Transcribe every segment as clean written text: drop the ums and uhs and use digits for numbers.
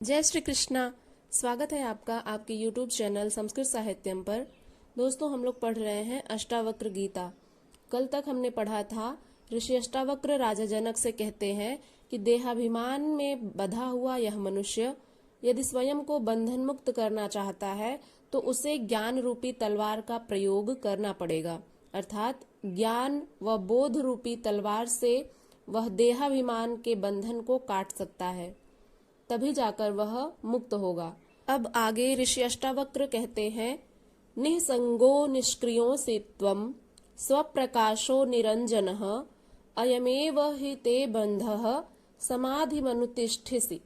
जय श्री कृष्णा। स्वागत है आपका आपके YouTube चैनल संस्कृत साहित्यम पर। दोस्तों, हम लोग पढ़ रहे हैं अष्टावक्र गीता। कल तक हमने पढ़ा था ऋषि अष्टावक्र राजा जनक से कहते हैं कि देहाभिमान में बंधा हुआ यह मनुष्य यदि स्वयं को बंधन मुक्त करना चाहता है तो उसे ज्ञान रूपी तलवार का प्रयोग करना पड़ेगा। अर्थात ज्ञान व बोध रूपी तलवार से वह देहाभिमान के बंधन को काट सकता है, तभी जाकर वह मुक्त होगा। अब आगे ऋषि अष्टावक्र कहते हैं, निःसंगो निष्क्रियो से त्वं स्वप्रकाशो निरंजनः अयमेव हि ते बंधः समाधिमनुतिष्ठसि।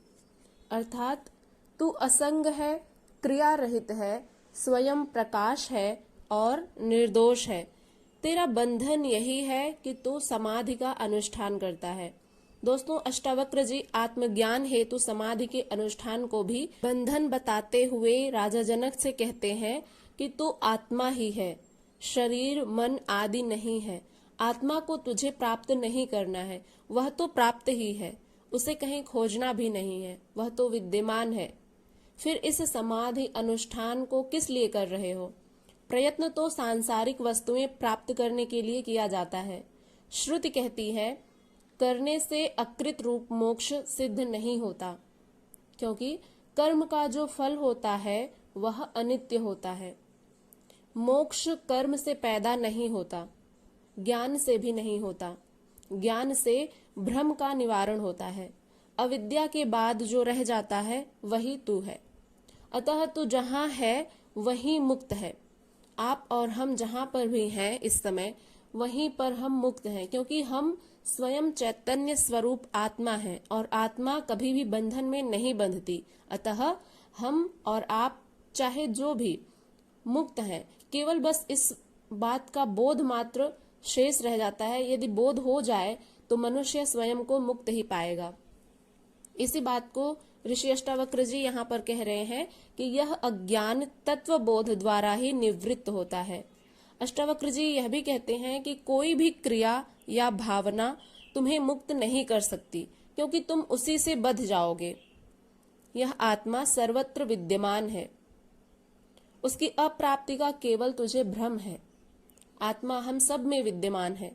अर्थात तू असंग है, क्रिया रहित है, स्वयं प्रकाश है और निर्दोष है। तेरा बंधन यही है कि तू समाधि का अनुष्ठान करता है। दोस्तों, अष्टावक्र जी आत्मज्ञान हेतु समाधि के अनुष्ठान को भी बंधन बताते हुए राजा जनक से कहते हैं कि तू आत्मा ही है, शरीर मन आदि नहीं है। आत्मा को तुझे प्राप्त नहीं करना है, वह तो प्राप्त ही है, उसे कहीं खोजना भी नहीं है, वह तो विद्यमान है। फिर इस समाधि अनुष्ठान को किस लिए कर रहे हो? प्रयत्न तो सांसारिक वस्तुएं प्राप्त करने के लिए किया जाता है। श्रुति कहती है, करने से अकृत रूप मोक्ष सिद्ध नहीं होता, क्योंकि कर्म का जो फल होता है वह अनित्य होता है। मोक्ष कर्म से पैदा नहीं होता, ज्ञान से भी नहीं होता। ज्ञान से भ्रम का निवारण होता है। अविद्या के बाद जो रह जाता है वही तू है। अतः तू जहाँ है वहीं मुक्त है। आप और हम जहाँ पर भी हैं इस समय, वहीं पर हम मुक्त हैं, क्योंकि हम स्वयं चैतन्य स्वरूप आत्मा है और आत्मा कभी भी बंधन में नहीं बंधती। अतः हम और आप चाहे जो भी मुक्त हैं। केवल बस इस बात का बोध मात्र शेष रह जाता है। यदि बोध हो जाए तो मनुष्य स्वयं को मुक्त ही पाएगा। इसी बात को ऋषि अष्टावक्र जी यहाँ पर कह रहे हैं कि यह अज्ञान तत्व बोध द्वारा ही निवृत्त होता है। अष्टावक्र जी यह भी कहते हैं कि कोई भी क्रिया या भावना तुम्हें मुक्त नहीं कर सकती, क्योंकि तुम उसी से बंध जाओगे। यह आत्मा सर्वत्र विद्यमान है, उसकी अप्राप्ति का केवल तुझे भ्रम है। आत्मा हम सब में विद्यमान है,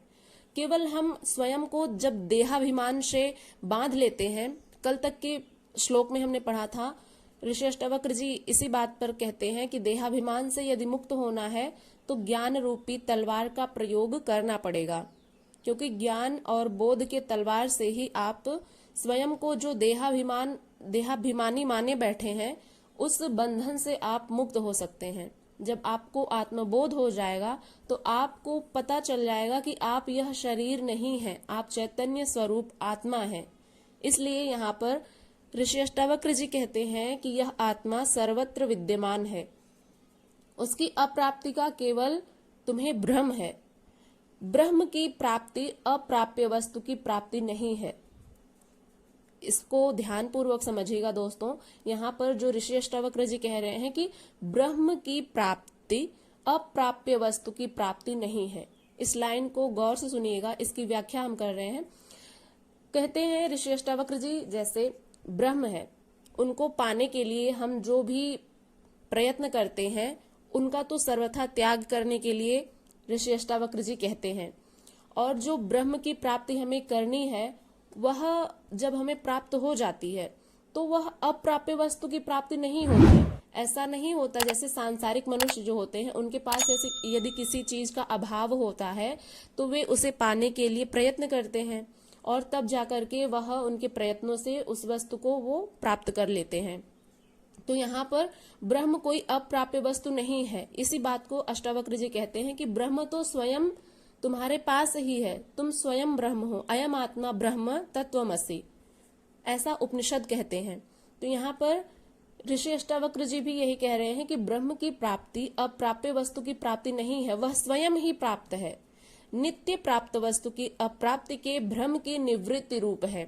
केवल हम स्वयं को जब देहाभिमान से बांध लेते हैं। कल तक के श्लोक में हमने पढ़ा था, ऋषि अष्टावक्र जी इसी बात पर कहते हैं कि देहाभिमान से यदि मुक्त होना है तो ज्ञान रूपी तलवार का प्रयोग करना पड़ेगा, क्योंकि ज्ञान और बोध के तलवार से ही आप स्वयं को जो देहाभिमानी माने बैठे हैं उस बंधन से आप मुक्त हो सकते हैं। जब आपको आत्मबोध हो जाएगा तो आपको पता चल जाएगा कि आप यह शरीर नहीं है, आप चैतन्य स्वरूप आत्मा है। इसलिए यहाँ पर ऋषि अष्टावक्र जी कहते हैं कि यह आत्मा सर्वत्र विद्यमान है, उसकी अप्राप्ति का केवल तुम्हें भ्रम है। ब्रह्म की प्राप्ति अप्राप्य वस्तु की प्राप्ति नहीं है। इसको ध्यान पूर्वक समझिएगा दोस्तों। यहाँ पर जो ऋषि अष्टावक्र जी कह रहे हैं कि ब्रह्म की प्राप्ति अप्राप्य वस्तु की प्राप्ति नहीं है। इस लाइन को गौर से सुनिएगा, इसकी व्याख्या हम कर रहे हैं। कहते हैं ऋषि अष्टावक्र जी, जैसे ब्रह्म है, उनको पाने के लिए हम जो भी प्रयत्न करते हैं उनका तो सर्वथा त्याग करने के लिए ऋषि अष्टावक्र जी कहते हैं। और जो ब्रह्म की प्राप्ति हमें करनी है वह जब हमें प्राप्त हो जाती है तो वह अप्राप्य वस्तु की प्राप्ति नहीं होती। ऐसा नहीं होता जैसे सांसारिक मनुष्य जो होते हैं उनके पास ऐसे यदि किसी चीज का अभाव होता है तो वे उसे पाने के लिए प्रयत्न करते हैं और तब जाकर के वह उनके प्रयत्नों से उस वस्तु को वो प्राप्त कर लेते हैं। तो यहाँ पर ब्रह्म कोई अप्राप्य वस्तु नहीं है। इसी बात को अष्टावक्र जी कहते हैं कि ब्रह्म तो स्वयं तुम्हारे पास ही है, तुम स्वयं ब्रह्म हो। अयम आत्मा ब्रह्म तत्वमसि, ऐसा उपनिषद कहते हैं। तो यहाँ पर ऋषि अष्टावक्र जी भी यही कह रहे हैं कि ब्रह्म की प्राप्ति अप्राप्य वस्तु की प्राप्ति नहीं है, वह स्वयं ही प्राप्त है। नित्य प्राप्त वस्तु की अप्राप्ति के भ्रम की निवृत्ति रूप है।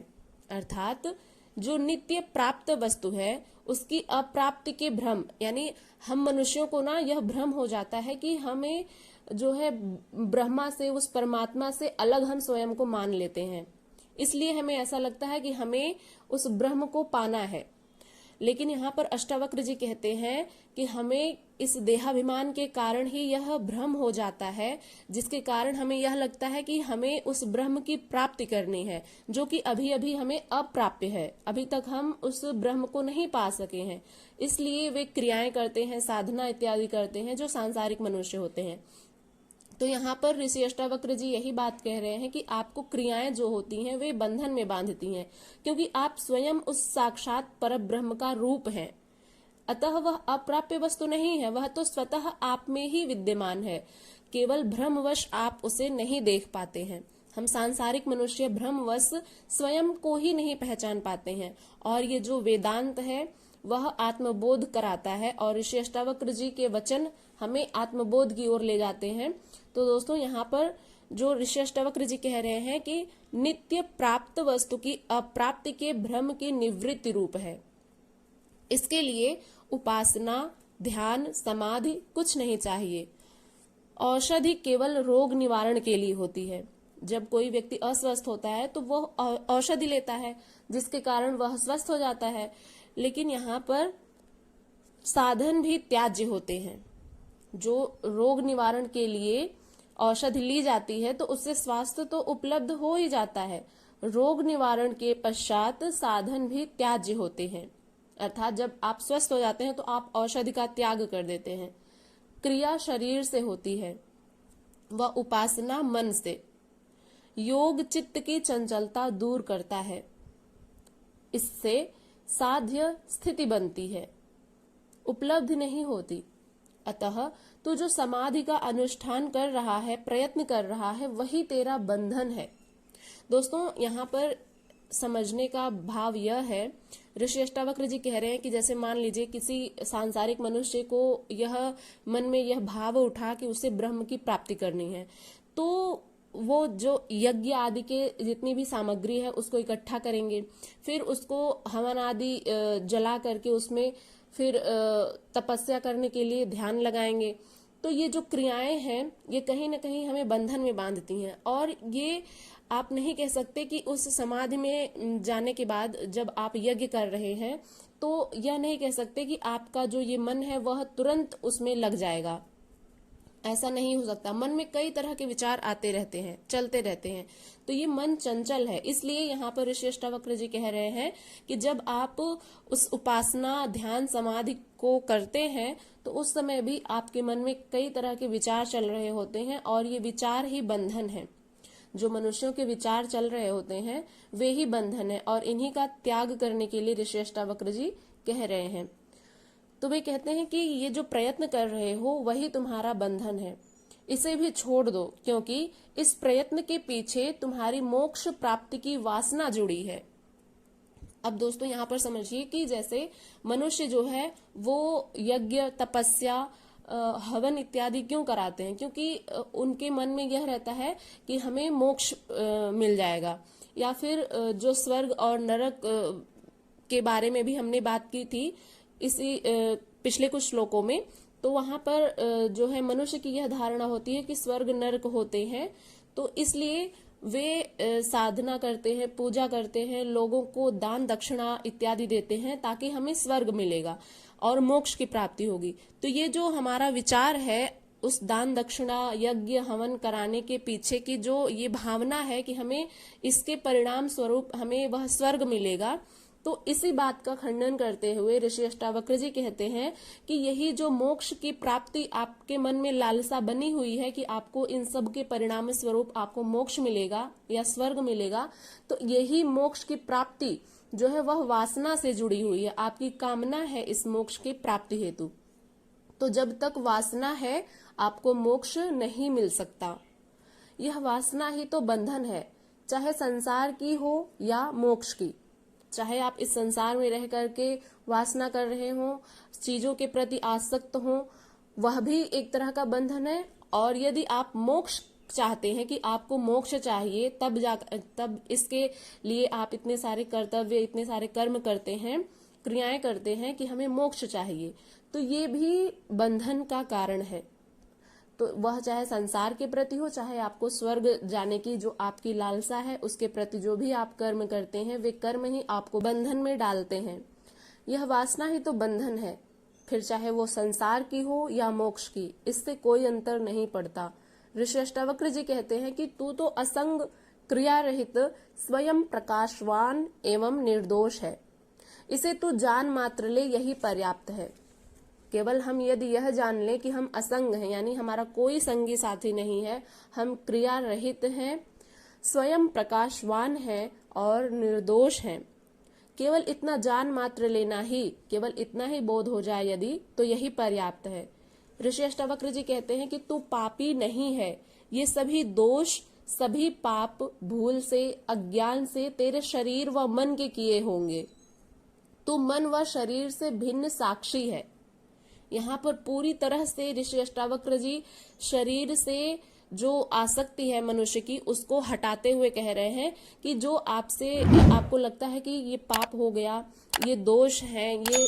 अर्थात जो नित्य प्राप्त वस्तु है उसकी अप्राप्ति के भ्रम, यानी हम मनुष्यों को ना यह भ्रम हो जाता है कि हमें जो है ब्रह्मा से, उस परमात्मा से अलग हम स्वयं को मान लेते हैं। इसलिए हमें ऐसा लगता है कि हमें उस ब्रह्म को पाना है। लेकिन यहाँ पर अष्टावक्र जी कहते हैं कि हमें इस देहाभिमान के कारण ही यह भ्रम हो जाता है, जिसके कारण हमें यह लगता है कि हमें उस ब्रह्म की प्राप्ति करनी है, जो कि अभी अभी हमें अप्राप्य है। अभी तक हम उस ब्रह्म को नहीं पा सके हैं, इसलिए वे क्रियाएं करते हैं, साधना इत्यादि करते हैं, जो सांसारिक मनुष्य होते हैं। तो यहाँ पर ऋषि अष्टावक्र जी यही बात कह रहे हैं कि आपको क्रियाएं जो होती हैं वे बंधन में बांधती हैं, क्योंकि आप स्वयं उस साक्षात परब्रह्म का रूप हैं। अतः वह अप्राप्य वस्तु नहीं है, वह तो स्वतः आप में ही विद्यमान है, केवल भ्रमवश आप उसे नहीं देख पाते हैं। हम सांसारिक मनुष्य भ्रमवश स्वयं को ही नहीं पहचान पाते हैं, और ये जो वेदांत है वह आत्मबोध कराता है, और ऋषि अष्टावक्र जी के वचन हमें आत्मबोध की ओर ले जाते हैं। तो दोस्तों, यहाँ पर जो ऋषि अष्टावक्र जी कह रहे हैं कि नित्य प्राप्त वस्तु की अप्राप्ति के भ्रम की निवृत्ति रूप है। इसके लिए उपासना, ध्यान, समाधि कुछ नहीं चाहिए। औषधि केवल रोग निवारण के लिए होती है। जब कोई व्यक्ति अस्वस्थ होता है तो वह औषधि लेता है, जिसके कारण वह स्वस्थ हो जाता है। लेकिन यहाँ पर साधन भी त्याज्य होते हैं। जो रोग निवारण के लिए औषधि ली जाती है तो उससे स्वास्थ्य तो उपलब्ध हो ही जाता है, रोग निवारण के पश्चात साधन भी त्याज्य होते हैं। अर्थात जब आप स्वस्थ हो जाते हैं तो आप औषधि का त्याग कर देते हैं। क्रिया शरीर से होती है, वह उपासना मन से। योग चित्त की चंचलता दूर करता है, इससे साध्य स्थिति बनती है, उपलब्धि नहीं होती। अतः तू जो समाधि का अनुष्ठान कर रहा है, प्रयत्न कर रहा है, वही तेरा बंधन है। दोस्तों, यहाँ पर समझने का भाव यह है, ऋषि अष्टावक्र जी कह रहे हैं कि जैसे मान लीजिए किसी सांसारिक मनुष्य को यह मन में यह भाव उठा कि उसे ब्रह्म की प्राप्ति करनी है, तो वो जो यज्ञ आदि के जितनी भी सामग्री है उसको इकट्ठा करेंगे, फिर उसको हवन आदि जला करके उसमें फिर तपस्या करने के लिए ध्यान लगाएंगे। तो ये जो क्रियाएं हैं ये कहीं ना कहीं हमें बंधन में बांधती हैं, और ये आप नहीं कह सकते कि उस समाधि में जाने के बाद जब आप यज्ञ कर रहे हैं तो यह नहीं कह सकते कि आपका जो ये मन है वह तुरंत उसमें लग जाएगा। ऐसा नहीं हो सकता। मन में कई तरह के विचार आते रहते हैं, चलते रहते हैं, तो ये मन चंचल है। इसलिए यहाँ पर ऋषि अष्टावक्र जी कह रहे हैं कि जब आप उस उपासना, ध्यान, समाधि को करते हैं तो उस समय भी आपके मन में कई तरह के विचार चल रहे होते हैं, और ये विचार ही बंधन है। जो मनुष्यों के विचार चल रहे होते हैं वे ही बंधन है, और इन्हीं का त्याग करने के लिए ऋषि अष्टावक्र जी कह रहे हैं। तो वे कहते हैं कि ये जो प्रयत्न कर रहे हो वही तुम्हारा बंधन है, इसे भी छोड़ दो, क्योंकि इस प्रयत्न के पीछे तुम्हारी मोक्ष प्राप्ति की वासना जुड़ी है। अब दोस्तों, यहाँ पर समझिए कि जैसे मनुष्य जो है वो यज्ञ, तपस्या, हवन इत्यादि क्यों कराते हैं? क्योंकि उनके मन में यह रहता है कि हमें मोक्ष मिल जाएगा, या फिर जो स्वर्ग और नरक के बारे में भी हमने बात की थी इसी पिछले कुछ श्लोकों में। तो वहां पर जो है मनुष्य की यह धारणा होती है कि स्वर्ग नरक होते हैं, तो इसलिए वे साधना करते हैं, पूजा करते हैं, लोगों को दान दक्षिणा इत्यादि देते हैं ताकि हमें स्वर्ग मिलेगा और मोक्ष की प्राप्ति होगी। तो ये जो हमारा विचार है उस दान दक्षिणा, यज्ञ, हवन कराने के पीछे की जो ये भावना है कि हमें इसके परिणाम स्वरूप हमें वह स्वर्ग मिलेगा, तो इसी बात का खंडन करते हुए ऋषि अष्टावक्र जी कहते हैं कि यही जो मोक्ष की प्राप्ति आपके मन में लालसा बनी हुई है कि आपको इन सब के परिणाम स्वरूप आपको मोक्ष मिलेगा या स्वर्ग मिलेगा, तो यही मोक्ष की प्राप्ति जो है वह वासना से जुड़ी हुई है, आपकी कामना है इस मोक्ष की प्राप्ति हेतु। तो जब तक वासना है आपको मोक्ष नहीं मिल सकता। यह वासना ही तो बंधन है, चाहे संसार की हो या मोक्ष की। चाहे आप इस संसार में रह करके वासना कर रहे हो, चीजों के प्रति आसक्त हो, वह भी एक तरह का बंधन है। और यदि आप मोक्ष चाहते हैं कि आपको मोक्ष चाहिए, तब इसके लिए आप इतने सारे कर्तव्य, इतने सारे कर्म करते हैं, क्रियाएं करते हैं कि हमें मोक्ष चाहिए, तो ये भी बंधन का कारण है। तो वह चाहे संसार के प्रति हो, चाहे आपको स्वर्ग जाने की जो आपकी लालसा है उसके प्रति जो भी आप कर्म करते हैं, वे कर्म ही आपको बंधन में डालते हैं। यह वासना ही तो बंधन है, फिर चाहे वो संसार की हो या मोक्ष की, इससे कोई अंतर नहीं पड़ता। ऋषि अष्टावक्र जी कहते हैं कि तू तो असंग, क्रिया रहित, स्वयं प्रकाशवान एवं निर्दोष है। इसे तू जान मात्र ले, यही पर्याप्त है। केवल हम यदि यह जान लें कि हम असंग हैं, यानी हमारा कोई संगी साथी नहीं है, हम क्रिया रहित हैं, स्वयं प्रकाशवान हैं और निर्दोष हैं, केवल इतना जान मात्र लेना ही, केवल इतना ही बोध हो जाए यदि, तो यही पर्याप्त है। ऋषि अष्टावक्र जी कहते हैं कि तू पापी नहीं है। ये सभी दोष, सभी पाप भूल से, अज्ञान से तेरे शरीर व मन के किए होंगे। तू मन व शरीर से भिन्न साक्षी है। यहाँ पर पूरी तरह से ऋषि अष्टावक्र जी शरीर से जो आसक्ति है मनुष्य की, उसको हटाते हुए कह रहे हैं कि जो आपको लगता है कि ये पाप हो गया, ये दोष है, ये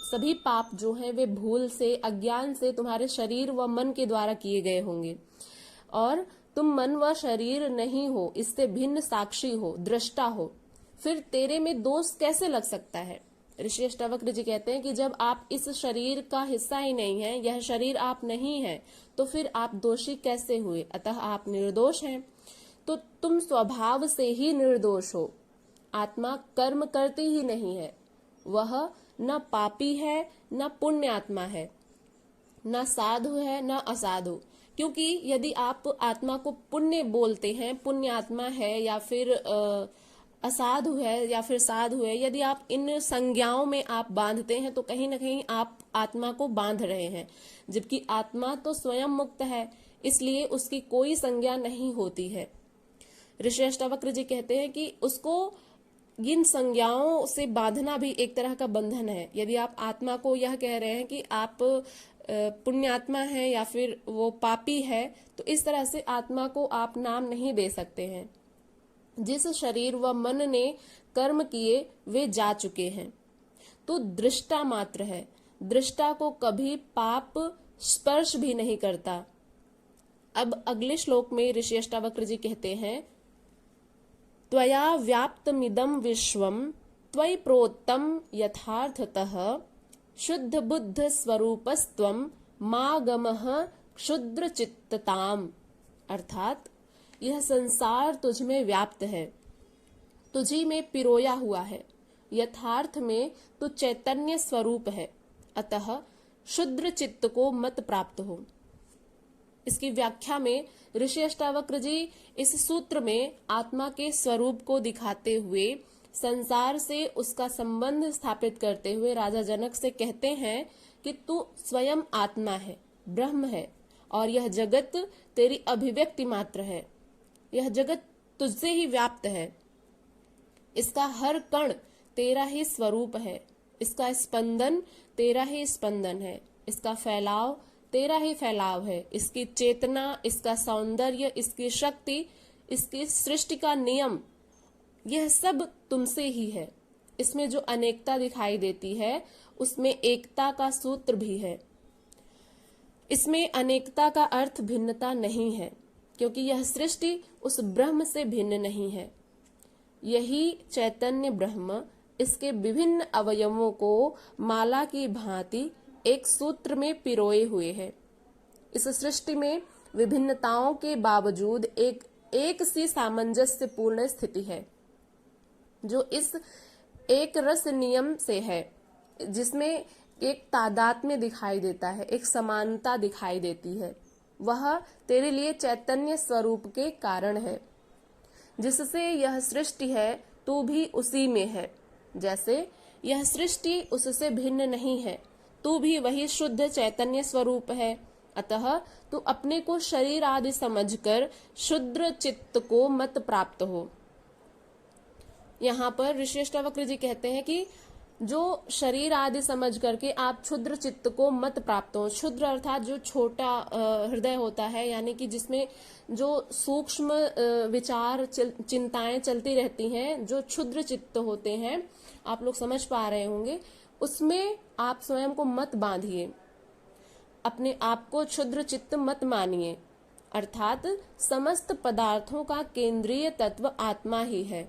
सभी पाप जो हैं वे भूल से, अज्ञान से तुम्हारे शरीर व मन के द्वारा किए गए होंगे, और तुम मन व शरीर नहीं हो, इससे भिन्न साक्षी हो, दृष्टा हो। फिर तेरे में दोष कैसे लग सकता है? ऋषि अष्टावक्र जी कहते हैं कि जब आप इस शरीर का हिस्सा ही नहीं है, यह शरीर आप नहीं है, तो फिर आप दोषी कैसे हुए? अतः आप निर्दोष हैं। तो तुम स्वभाव से ही निर्दोष हो। आत्मा कर्म करती ही नहीं है, वह न पापी है न पुण्यात्मा है, न साधु है न असाधु। क्योंकि यदि आप आत्मा को पुण्य बोलते हैं, पुण्य आत्मा है या फिर असाधु है या फिर साधु है, यदि आप इन संज्ञाओं में आप बांधते हैं तो कहीं ना कहीं आप आत्मा को बांध रहे हैं, जबकि आत्मा तो स्वयं मुक्त है, इसलिए उसकी कोई संज्ञा नहीं होती है। ऋषि अष्टावक्र जी कहते हैं कि उसको इन संज्ञाओं से बांधना भी एक तरह का बंधन है। यदि आप आत्मा को यह कह रहे हैं कि आप पुण्यात्मा है या फिर वो पापी है, तो इस तरह से आत्मा को आप नाम नहीं दे सकते हैं। जिस शरीर व मन ने कर्म किए वे जा चुके हैं, तो दृष्टा मात्र है। दृष्टा को कभी पाप स्पर्श भी नहीं करता। अब अगले श्लोक में ऋषि अष्टावक्र जी कहते हैं, त्वया व्याप्तमिदं विश्वं त्वयि प्रोक्तं यथार्थतः शुद्ध बुद्ध स्वरूपस्त्वं मागमः क्षुद्रचित्तताम्। अर्थात यह संसार तुझ में व्याप्त है, तुझी में पिरोया हुआ है, यथार्थ में तू चैतन्य स्वरूप है, अतः शुद्र चित्त को मत प्राप्त हो। इसकी व्याख्या में ऋषि अष्टावक्र जी इस सूत्र में आत्मा के स्वरूप को दिखाते हुए, संसार से उसका संबंध स्थापित करते हुए राजा जनक से कहते हैं कि तू स्वयं आत्मा है, ब्रह्म है, और यह जगत तेरी अभिव्यक्ति मात्र है। यह जगत तुझसे ही व्याप्त है, इसका हर कण तेरा ही स्वरूप है, इसका स्पंदन तेरा ही स्पंदन है, इसका फैलाव तेरा ही फैलाव है, इसकी चेतना, इसका सौंदर्य, इसकी शक्ति, इसकी सृष्टि का नियम, यह सब तुमसे ही है। इसमें जो अनेकता दिखाई देती है उसमें एकता का सूत्र भी है। इसमें अनेकता का अर्थ भिन्नता नहीं है, क्योंकि यह सृष्टि उस ब्रह्म से भिन्न नहीं है। यही चैतन्य ब्रह्म इसके विभिन्न अवयवों को माला की भांति एक सूत्र में पिरोए हुए है। इस सृष्टि में विभिन्नताओं के बावजूद एक सी सामंजस्यपूर्ण स्थिति है, जो इस एक रस नियम से है, जिसमें एक तादात्म्य दिखाई देता है, एक समानता दिखाई देती है। वह तेरे लिए चैतन्य स्वरूप के कारण है। जिससे यह सृष्टि है, तू भी उसी में है। जैसे यह सृष्टि उससे भिन्न नहीं है, तू भी वही शुद्ध चैतन्य स्वरूप है। अतः तू अपने को शरीर आदि समझकर शुद्र चित्त को मत प्राप्त हो। यहाँ पर ऋषि अष्टावक्र जी कहते हैं कि जो शरीर आदि समझ करके आप क्षुद्र चित्त को मत प्राप्त हो। क्षुद्र अर्थात जो छोटा हृदय होता है, यानी कि जिसमें जो सूक्ष्म विचार चिंताएं चलती रहती हैं, जो क्षुद्र चित्त होते हैं, आप लोग समझ पा रहे होंगे, उसमें आप स्वयं को मत बांधिए, अपने आप को क्षुद्र चित्त मत मानिए। अर्थात समस्त पदार्थों का केंद्रीय तत्व आत्मा ही है,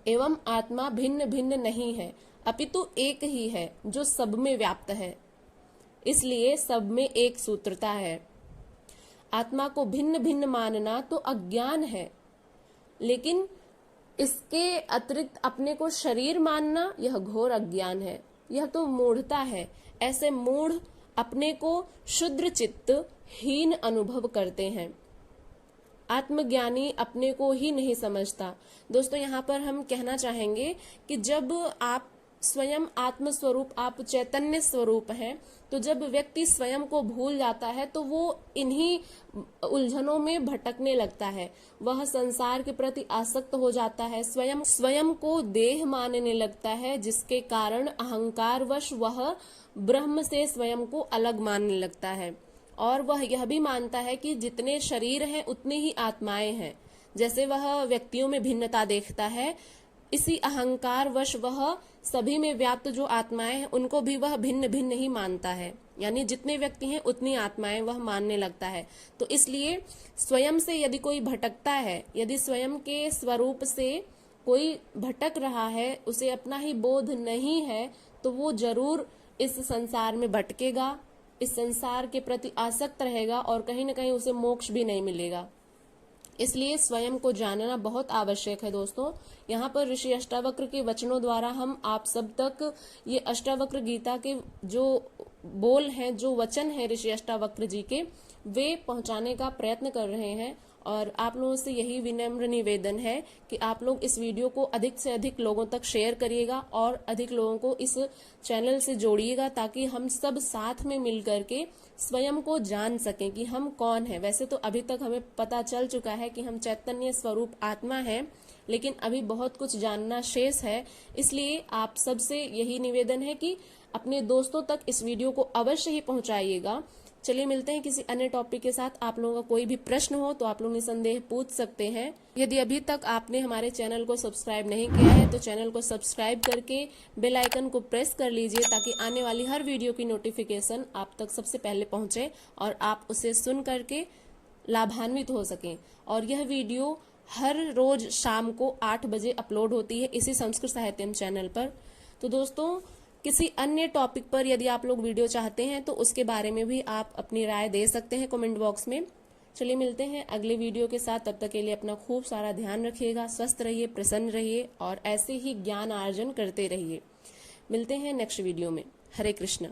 एवं आत्मा भिन्न भिन्न नहीं है। अपितु एक ही है जो सब में व्याप्त है, इसलिए सब में एक सूत्रता है। आत्मा को भिन्न भिन्न मानना तो अज्ञान है, लेकिन इसके अतिरिक्त अपने को शरीर मानना यह घोर अज्ञान है, यह तो मूढ़ता है। ऐसे मूढ़ अपने को शुद्र चित्त हीन अनुभव करते हैं। आत्मज्ञानी अपने को ही नहीं समझता। दोस्तों, यहाँ पर हम कहना चाहेंगे कि जब आप स्वयं आत्म स्वरूप, आप चैतन्य स्वरूप हैं, तो जब व्यक्ति स्वयं को भूल जाता है तो वो इन्हीं उलझनों में भटकने लगता है। वह संसार के प्रति आसक्त हो जाता है, स्वयं को देह मानने लगता है, जिसके कारण अहंकारवश वह ब्रह्म से स्वयं को अलग मानने लगता है। और वह यह भी मानता है कि जितने शरीर हैं उतनी ही आत्माएं हैं। जैसे वह व्यक्तियों में भिन्नता देखता है, इसी अहंकार वश वह सभी में व्याप्त जो आत्माएं हैं उनको भी वह भिन्न भिन्न ही मानता है। यानी जितने व्यक्ति हैं उतनी आत्माएं वह मानने लगता है। तो इसलिए स्वयं से यदि कोई भटकता है, यदि स्वयं के स्वरूप से कोई भटक रहा है, उसे अपना ही बोध नहीं है, तो वो जरूर इस संसार में भटकेगा, इस संसार के प्रति आसक्त रहेगा और कहीं न कहीं उसे मोक्ष भी नहीं मिलेगा। इसलिए स्वयं को जानना बहुत आवश्यक है। दोस्तों, यहाँ पर ऋषि अष्टावक्र के वचनों द्वारा हम आप सब तक ये अष्टावक्र गीता के जो बोल हैं, जो वचन हैं ऋषि अष्टावक्र जी के, वे पहुंचाने का प्रयत्न कर रहे हैं। और आप लोगों से यही विनम्र निवेदन है कि आप लोग इस वीडियो को अधिक से अधिक लोगों तक शेयर करिएगा और अधिक लोगों को इस चैनल से जोड़िएगा, ताकि हम सब साथ में मिलकर के स्वयं को जान सकें कि हम कौन हैं। वैसे तो अभी तक हमें पता चल चुका है कि हम चैतन्य स्वरूप आत्मा हैं, लेकिन अभी बहुत कुछ जानना शेष है। इसलिए आप सबसे यही निवेदन है कि अपने दोस्तों तक इस वीडियो को अवश्य ही पहुंचाइएगा। चलिए मिलते हैं किसी अन्य टॉपिक के साथ। आप लोगों का कोई भी प्रश्न हो तो आप लोग निसंदेह पूछ सकते हैं। यदि अभी तक आपने हमारे चैनल को सब्सक्राइब नहीं किया है तो चैनल को सब्सक्राइब करके बेल आइकन को प्रेस कर लीजिए, ताकि आने वाली हर वीडियो की नोटिफिकेशन आप तक सबसे पहले पहुंचे और आप उसे सुन करके लाभान्वित हो सकें। और यह वीडियो हर रोज शाम को 8 बजे अपलोड होती है इसी संस्कृत साहित्यम चैनल पर। तो दोस्तों, किसी अन्य टॉपिक पर यदि आप लोग वीडियो चाहते हैं तो उसके बारे में भी आप अपनी राय दे सकते हैं कमेंट बॉक्स में। चलिए मिलते हैं अगले वीडियो के साथ। तब तक के लिए अपना खूब सारा ध्यान रखिएगा, स्वस्थ रहिए, प्रसन्न रहिए और ऐसे ही ज्ञान अर्जन करते रहिए। मिलते हैं नेक्स्ट वीडियो में। हरे कृष्ण।